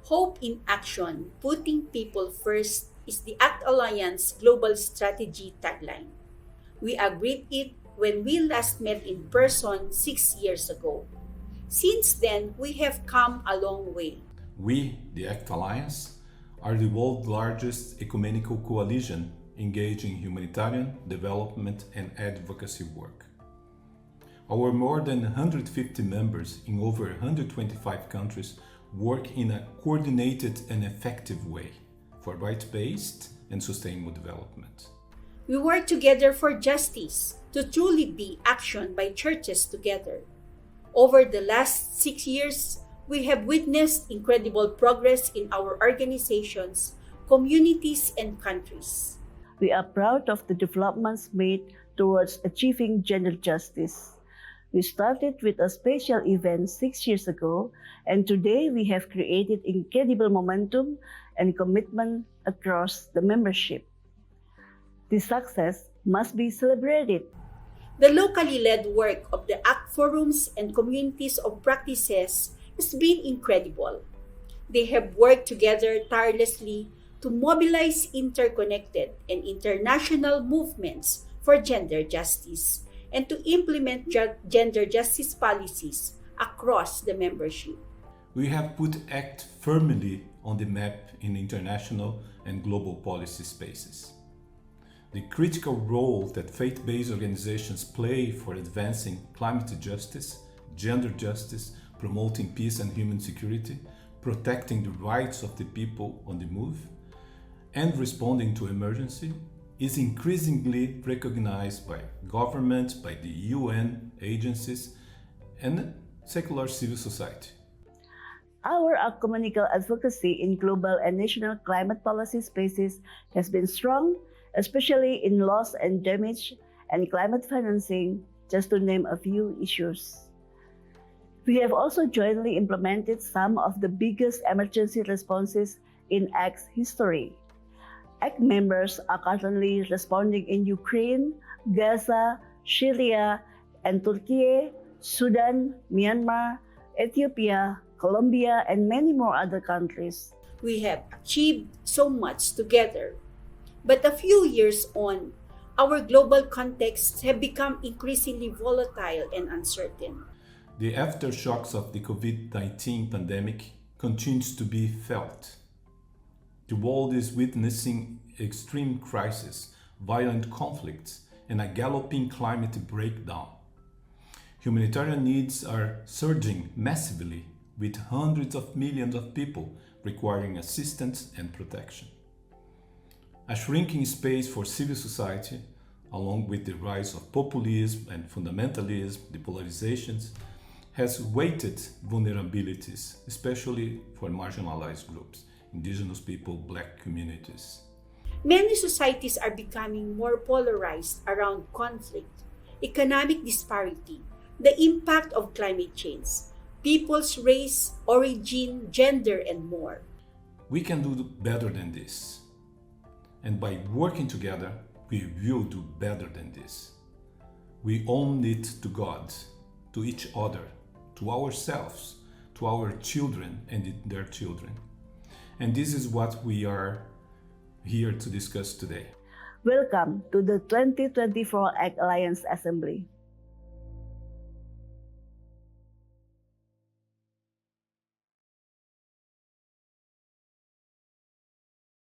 Hope in Action, Putting People First is the ACT Alliance Global Strategy tagline. We agreed it when we last met in person 6 years ago. Since then, we have come a long way. We, the ACT Alliance, are the world's largest ecumenical coalition engaging in humanitarian, development, and advocacy work. Our more than 150 members in over 125 countries work in a coordinated and effective way for right-based and sustainable development. We work together for justice to truly be action by churches together. Over the last 6 years, we have witnessed incredible progress in our organizations, communities, and countries. We are proud of the developments made towards achieving gender justice. We started with a special event 6 years ago, and today we have created incredible momentum and commitment across the membership. This success must be celebrated. The locally led work of the ACT forums and communities of practices has been incredible. They have worked together tirelessly to mobilize interconnected and international movements for gender justice and to implement gender justice policies across the membership. We have put ACT firmly on the map in international and global policy spaces. The critical role that faith-based organizations play for advancing climate justice, gender justice, promoting peace and human security, protecting the rights of the people on the move, and responding to emergency is increasingly recognized by governments, by the UN agencies, and secular civil society. Our ecumenical advocacy in global and national climate policy spaces has been strong, especially in loss and damage and climate financing, just to name a few issues. We have also jointly implemented some of the biggest emergency responses in ACT's history. ACT members are currently responding in Ukraine, Gaza, Syria, and Turkey, Sudan, Myanmar, Ethiopia, Colombia, and many more other countries. We have achieved so much together. But a few years on, our global contexts have become increasingly volatile and uncertain. The aftershocks of the COVID-19 pandemic continues to be felt. The world is witnessing extreme crisis, violent conflicts, and a galloping climate breakdown. Humanitarian needs are surging massively, with hundreds of millions of people requiring assistance and protection. A shrinking space for civil society, along with the rise of populism and fundamentalism, the polarizations, has weighted vulnerabilities, especially for marginalized groups, indigenous people, Black communities. Many societies are becoming more polarized around conflict, economic disparity, the impact of climate change, people's race, origin, gender, and more. We can do better than this. And by working together, we will do better than this. We owe it to God, to each other, to ourselves, to our children and their children. And this is what we are here to discuss today. Welcome to the 2024 ACT Alliance Assembly.